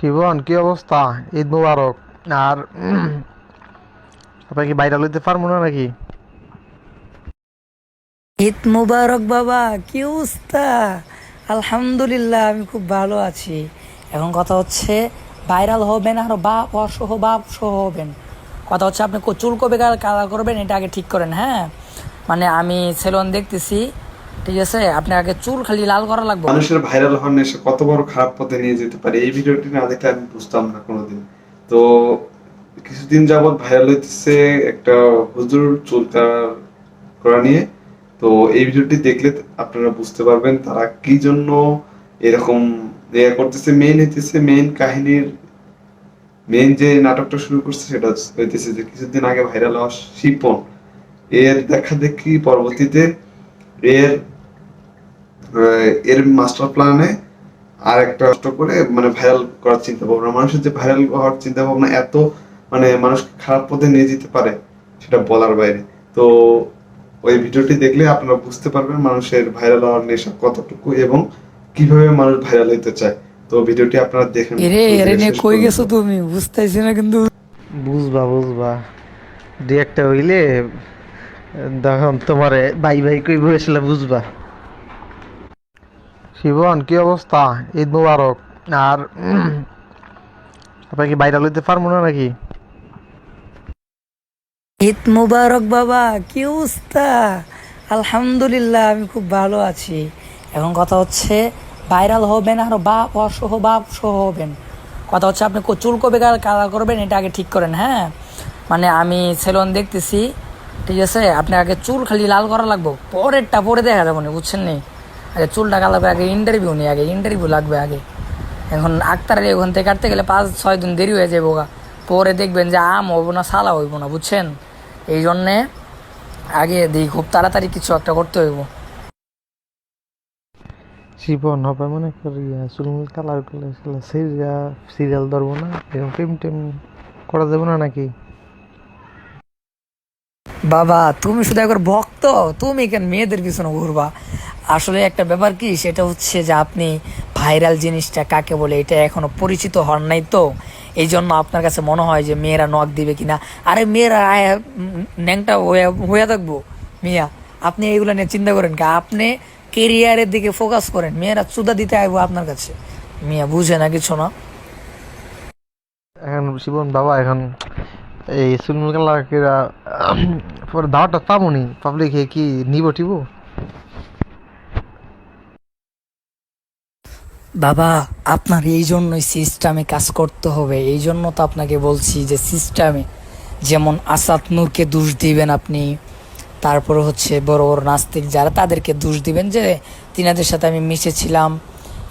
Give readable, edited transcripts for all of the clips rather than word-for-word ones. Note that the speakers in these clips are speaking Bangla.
শিবন, কি অবস্থা? ঈদ মুবারক। আর আপনার কি ভাইরাল হইতে পারবো না নাকি? ঈদ মুবারক বাবা, কি অবস্থা? আলহামদুলিল্লাহ, আমি খুব ভালো আছি। এখন কথা হচ্ছে, ভাইরাল হবেন আর বাপ সহ হবেন। কথা হচ্ছে, আপনি চুল কবে কালার করবেন এটা আগে ঠিক করেন, হ্যাঁ? মানে আমি সেলুন দেখতেছি, ঠিক আছে? আপনি আগে চুল খালি লাল করা লাগবে। মানুষের ভাইরাল হওয়ার নেশা কত বড় খারাপ পথে নিয়ে যেতে পারে এই ভিডিওটি না দেখলে আমি বুঝতাম না কোনোদিন। তো কিছুদিন যাবত ভাইরাল হইতেছে একটা হুজুর চুল করা নিয়ে। তো এই ভিডিওটি দেখলে আপনারা বুঝতে পারবেন তারা কি জন্য এরকম করতেছে। মেইন কাহিনীর মেইন যে নাটকটা শুরু করছে সেটা হইতেছে যে কিছুদিন আগে ভাইরাল হওয়া শিপন এর দেখা দেখি পরবর্তীতে এর এর মাস্টার প্ল্যানে আর একটা কষ্ট করে মানে ভাইরাল করার চিন্তা ভাবনা, মানুষের যে ভাইরাল হওয়ার চিন্তা ভাবনা এত মানে মানুষকে খারাপ পথে নিয়ে যেতে পারে সেটা বলার বাইরে। তো ওই ভিডিওটি দেখলে আপনারা বুঝতে পারবেন মানুষের ভাইরাল হওয়ার নেশা কতটুকু এবং কিভাবে মানুষ ভাইরাল হতে চায়। তো ভিডিওটি আপনারা দেখেন, এরে শুরু এরে থেকে নিয়ে শেষ কই পর্যন্ত। গেছো তুমি? বুঝতেছি না কিন্তু। বুঝবা বুঝবা, দুই একটা হইলে তখন তোমারে ভাই ভাই কইব, আসলে বুঝবা। শিবন, কি অবস্থা? ঈদ মুবারক। আর আপনার কি ভাইরাল হইতে পারবো না নাকি? ঈদ মুবারক বাবা, কি অবস্থা? আলহামদুলিল্লাহ, আমি খুব ভালো আছি। এখন কথা হচ্ছে, ভাইরাল হবেন আর বাপ সহ হবেন। কথা হচ্ছে, আপনি চুল কবে কালার করবেন এটা আগে ঠিক করেন, হ্যাঁ? মানে আমি সেলুন দেখতেছি, ঠিক আছে? আপনি আগে চুল খালি লাল করা লাগবে, পরেরটা পরে দেখা যাবে না, বুঝছেন নি? আগে চুলটা কালাবে, আগে ইন্টারভিউ নেই, আগে ইন্টারভিউ লাগবে আগে। এখন আক্তারের ওখান থেকে কাটতে গেলে 5-6 দিন দেরি হয়ে যাবো গা। পরে দেখবেন যে আম হইব না, সালা হইব না, বুঝছেন? এই জন্যে আগে দিই, খুব তাড়াতাড়ি কিছু একটা করতে হইব। শিবন হবে মনে করি চুলমুল কালার করলে সিরিয়াল ধরবো না, এরকম টেম টেম করা যাবে না নাকি? বাবা, তুমি শুধু একবার ভক্ত, তুমি কেন মেয়েদের পিছনে ঘুরবা? আসলে একটা ব্যাপার কি, সেটা হচ্ছে যে আপনি ভাইরাল জিনিসটা কাকে বলে এটা এখনো পরিচিত হন নাই, তো এই জন্য আপনার কাছে মনে হয় যে মেয়েরা নখ দিবে কিনা। আরে মেয়েরা ন্যাংটা হয়ে থাকবো মিয়া। আপনি এইগুলো নিয়ে চিন্তা করেন কা? আপনি কেরিয়ারের দিকে ফোকাস করেন, মেয়েরা চুদা দিতে আইবো আপনার কাছে। মিয়া বুঝে না কিছু না। এখন শিবন বাবা, এখন এই চুলমুল কালার কেরা পরে দাওয়াটা পাবনি, পাবলিক কি নিব টিব? বাবা, আপনার এই জন্যই সিস্টেমে কাজ করতে হবে। এই জন্য তো আপনাকে বলছি যে সিস্টেমে, যেমন আসাদ নূরকে দোষ দিবেন আপনি, তারপরে হচ্ছে বড় বড় নাস্তিক যারা তাদেরকে দোষ দিবেন যে তিনাদের সাথে আমি মিশেছিলাম,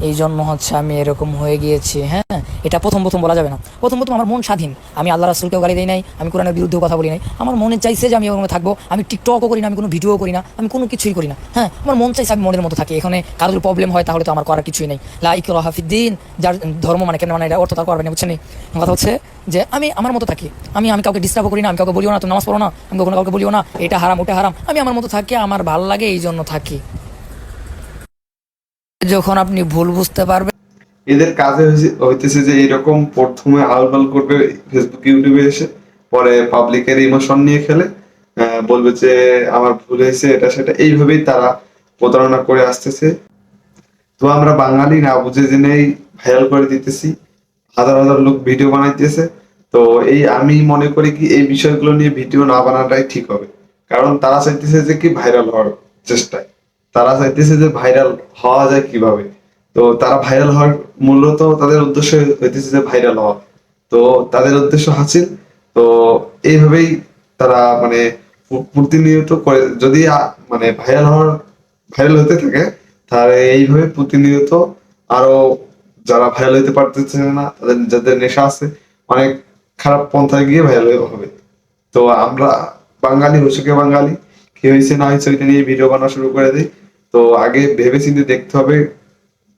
এই জন্য হচ্ছে আমি এরকম হয়ে গিয়েছি। হ্যাঁ, এটা প্রথম প্রথম বলা যাবে না। প্রথম প্রথম আমার মন স্বাধীন, আমি আল্লাহ রাসূলকেও গালি দিই নাই, আমি কোরআনের বিরুদ্ধেও কথা বলি নাই। আমার মনে চাইছে যে আমি ওরকম থাকবো। আমি টিকটকও করি না, আমি কোনো ভিডিও করি না, আমি কোনো কিছুই করি না। হ্যাঁ, আমার মন চাইছে আমি মনের মতো থাকি। এখানে কারোর প্রবলেম হয় তাহলে তো আমার করার কিছুই নেই। লা ইকরাহা ফিদ্দিন, যার ধর্ম মানে কেন মানে এটা অর্থ তার করবে না, বুঝছেন? কথা হচ্ছে যে আমি আমার মতো থাকি। আমি কাউকে ডিস্টার্বও করি না, আমি কাউকে বলিও না তুমি নামাজ পড়ো না, আমি কখনো কাউকে বলিও না এটা হারাম ওটা হারাম। আমি আমার মতো থাকি, আমার ভালো লাগে এই জন্য থাকি। যখন আপনি ভুল বুঝতে পারবেন, এদের কাজে হইতেছে যে এরকম প্রথমে আলবাল করবে ফেসবুক ইউটিউবে এসে, পরে পাবলিকের ইমোশন নিয়ে খেলে, বলবে যে আমার ভুল হয়েছে এটা সেটা, এইভাবেই তারা প্রতারণা করে আসতেছে। তো আমরা বাঙালি না বুঝে জেনেই ভাইরাল করে দিতেছি, হাজার হাজার লোক ভিডিও বানাইতেছে। তো এই আমি মনে করি কি এই বিষয়গুলো নিয়ে ভিডিও না বানাটাই ঠিক হবে, কারণ তারা চাইতেছে যে কি ভাইরাল হওয়ার চেষ্টায়, তারা চাইতেছে যে ভাইরাল হওয়া যায় কিভাবে। তো তারা ভাইরাল হওয়ার মূলত তাদের উদ্দেশ্য হইতেছে যে ভাইরাল হওয়া। তো তাদের উদ্দেশ্য হাসিল। তো এইভাবেই তারা মানে প্রতিনিয়ত করে যদি মানে ভাইরাল হতে থাকে, তাহলে এইভাবে প্রতিনিয়ত আরো যারা ভাইরাল হইতে পারতেছে না, তাদের যাদের নেশা আছে, অনেক খারাপ পন্থায় গিয়ে ভাইরাল হবে। তো আমরা বাঙালি হচ্ছে বাঙালি, কি হয়েছে না হয়েছে ওইটা নিয়ে ভিডিও বানানো শুরু করে দিই। তো আগে ভেবে চিন্তে দেখতে হবে।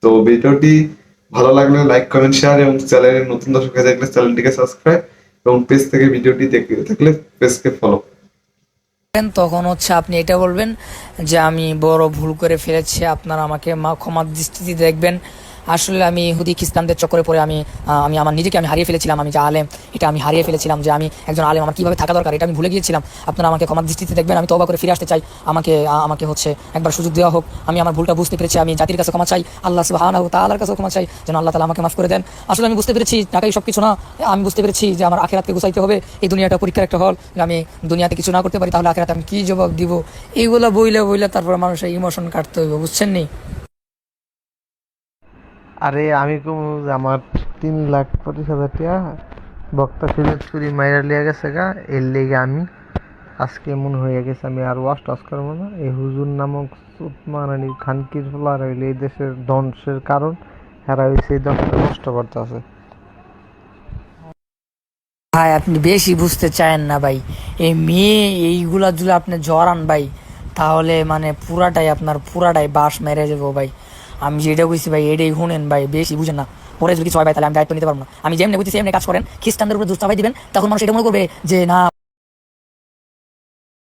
তো ভিডিওটি ভালো লাগলে লাইক কমেন্ট শেয়ার, এবং চ্যানেলের নতুন দর্শক হয়ে থাকলে চ্যানেলটিকে সাবস্ক্রাইব, এবং পেজ থেকে ভিডিওটি দেখে থাকলে পেজকে ফলো। তখন হচ্ছে আপনি এটা বলবেন যে আমি বড় ভুল করে ফেলেছি, আপনারা আমাকে ক্ষমার দৃষ্টিতে দেখবেন। আসলে আমি ইহুদি খ্রিস্টানদের চক্করে পড়ে আমি আমার নিজেকে আমি হারিয়ে ফেলেছিলাম। আমি যে আলেম, এটা আমি হারিয়ে ফেলেছিলাম যে আমি একজন আলেম, আমার কীভাবে থাকা দরকার এটা আমি ভুলে গিয়েছিলাম। আপনারা আমাকে ক্ষমার দৃষ্টিতে দেখবেন, আমি তওবা করে ফিরে আসতে চাই। আমাকে হচ্ছে একবার সুযোগ দেওয়া হোক। আমি আমার ভুলটা বুঝতে পেরেছি, আমি জাতির কাছে ক্ষমা চাই, আল্লাহ সুবহানাহু ওয়া তাআলার কাছে ক্ষমা চাই, যেন আল্লাহ তাআলা আমাকে মাফ করে দেন। আসলে আমি বুঝতে পেরেছি টাকাই সব কিছু না। আমি বুঝতে পেরেছি যে আমার আখিরাতকে গুছাইতে হবে। এই দুনিয়াটা পরীক্ষার একটা হল। আমি দুনিয়াতে কিছু না করতে পারি তাহলে আখিরাতে আমি কি জবাব দিব? এইগুলো বইলে তারপর মানুষের ইমোশন কাটতে হইব, বুঝছেন নি? আরে আমি কম যে আমার 3,25,000 টাকা বক্তা সিলেট চুরি মাইরা লিয়া গেছে গা, এর লেগে আমি আজকে মনে হয়ে গেছে আমি আর ওয়াশ টাস করবো না। এই হুজুর নামক মারানি খানকির ফলার হইলে এই দেশের ধ্বংসের কারণ, হেরা হয়েছে এই ধ্বংসটা নষ্ট করতে আছে। ভাই আপনি বেশি বুঝতে চায়েন না ভাই। এই মেয়ে এইগুলা যদি আপনি জড়ান ভাই, তাহলে মানে পুরাটাই বাস মেরে যাবো ভাই। আমি যেটা কইছি ভাই এটাই শুনেন ভাই, বেশি বুঝেন না। পরে যদি কিছু হয় ভাই তাহলে আমি দায়িত্ব নিতে পারবো না। আমি যেমনি বুঝতেছি এমনি কাজ করেন, খ্রিস্টানদের উপরে দুষ্টা ভাই দিবেন, তখন মানুষ এটা মনে করবে যে না